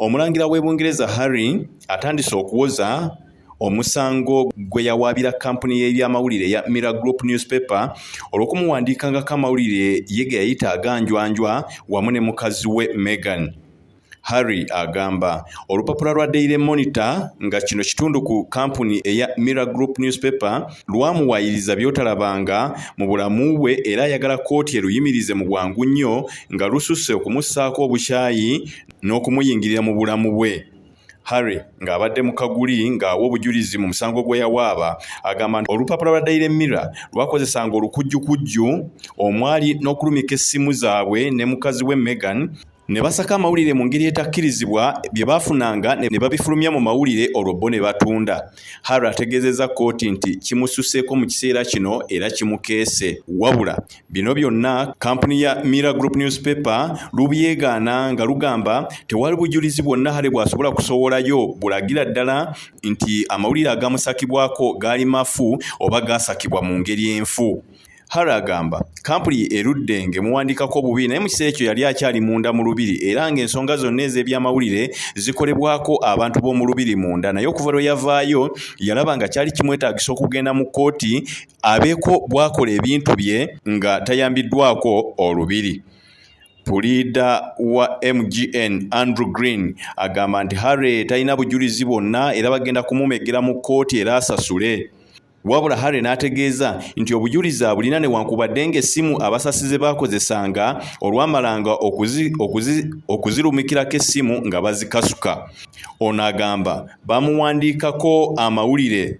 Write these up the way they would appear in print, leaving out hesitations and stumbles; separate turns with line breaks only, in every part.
Omulangira w'e Bungereza Harry atandise okuwoza omusango gwe yawaabira kampuni y'ebyamawulire ya Mirror Group newspaper olw'okumuwandiikangako amawulire ye ge yayita aganjwanjwa wamu ne mukazi we Meghan. Harry agamba olupapula lwa Daily Monitor nga kino kitundu ku kampuni eya Mirror Group newspaper lwamuwaayiriza by'otalabanga mu bulamu bwe era ayagala kkooti eruyimirize mu bwangu nnyo nga lususse okumussaako obukyayi n'okumuyingirira mu bulamu bwe. Harry ng'abadde mu kaguli ng'awa obujulizi mu musango gwe yawaaba agamba nti olupapula lwa Daily Mirror lwakozesanga olukujjukujju omwali n'okulumika essimu zaabwe ne mukazi we Meghan ne basaka amawulire mu ngeri etakkirizibwa bye baafunanga ne babifulumya mu mawulire olwo bo ne batunda. Harry ategeezezza kkooti nti kimususseeko mu kiseera kino era kimukeese. Wabula bino byonna kampuni ya Mirror Group newspaper lubyegaana nga lugamba tewali bujulizi bwonna Harry bw'asobola kusowolayo bulagira ddala nti amawulire agamusakibwako gaali mafu oba gaasakibwa mu ngeri enfu. Harry agamba kampuni erudde ng'emuwandiikako obubi naye mu kiseera ekyo yali akyali munda mu lubiri era ng'ensonga zonna ez'ebyamawulire zikolebwako abantu b'omu lubiri munda naye okuva lwe yavaayo yalaba nga kyali kimwetaagisa okugenda mu kkooti abeeko bwakola ebintu bye nga tayambiddwako olubiri. Puliida wa MGN Andrew Green agamba nti Harry talina bujulizi bwonna era bagenda kumumegera mu kkooti era asasule. Wabula Harry n'ategeeza nti obujulizi abulina newankubadde ng'essimu abasasize baakozesanga olwamalanga okuzirumikirako essimu nga bazikasuka. Ono agamba bamuwandiikako amawulire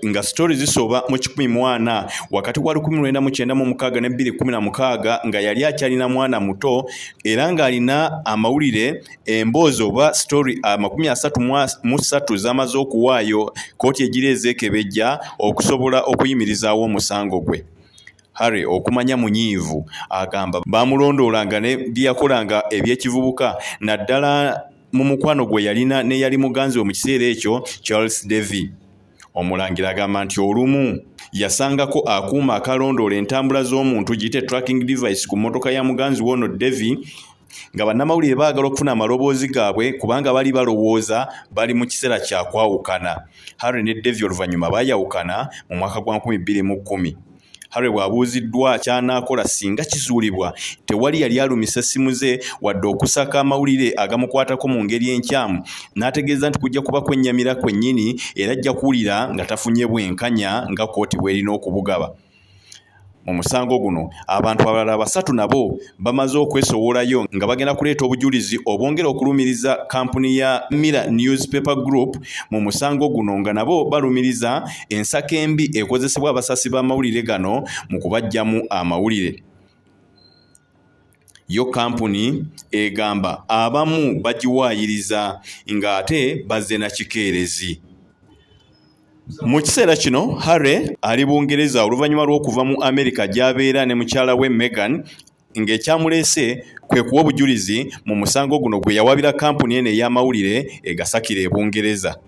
nga sitori zisoba mu 14 wakati wa 1996 ne 2016 nga yali akyalina mwana muto era ng'alina amawulire emboozi oba sitori 33 z'amaze okuwaayo kkooti egireeza ekebejja okusobola okuyimirizaawo omusango gwe. Harry okumanya munyiivu agamba baamulondoolanga ne bye yakolanga eby'ekivubuka naddala mu mukwano gwe yalina ne yali muganzi we mu kiseera ekyo Charles Davy. Omulangira agamba nti olumu yasangako akuuma akalondoola entambula z'omuntu giyite tracking device ku mmotoka ya muganzi wono Davy nga bannamawulire baagala okufuna amaloboozi gaabwe kubanga bali balowooza bali mu kiseera kya kwawukana. Harry ne Davy oluvannyuma baayawukana mu mwaka gwa 2010. Harry bw'abuuziddwa ky'anaakola singa kizuulibwa tewali yali alumisa essimu ze wadde okusaka amawulire agamukwatako mu ngeri enkyamu n'ategeeza nti kujja kuba kwennyamira kwennyini era ajja kuwulira nga tafunye bwenkanya nga kkooti bw'erina okubugaba. Mu musango guno abantu abalala 3 nabo bamaze okwesowolayo nga bagenda kuleeta obujulizi obwongera okulumiriza kampuni ya Mirror Newspaper Group mu musango guno nga nabo balumiriza ensako embi ekozesebwa abasasi b'amawulire gano mu kubajjamu amawulire. Yo kampuni egamba abamu bagiwaayiriza ng'ate bazze na kikeerezi. Mu kiseera kino Harry ali Bungereza oluvannyuma lw'okuva mu Amerika gy'abeera ne mukyala we Meghan ng'ekyamuleese kwe kuwa obujulizi mu musango guno gwe yawaabira kampuni eno ey'amawulire egasakira e Bungereza.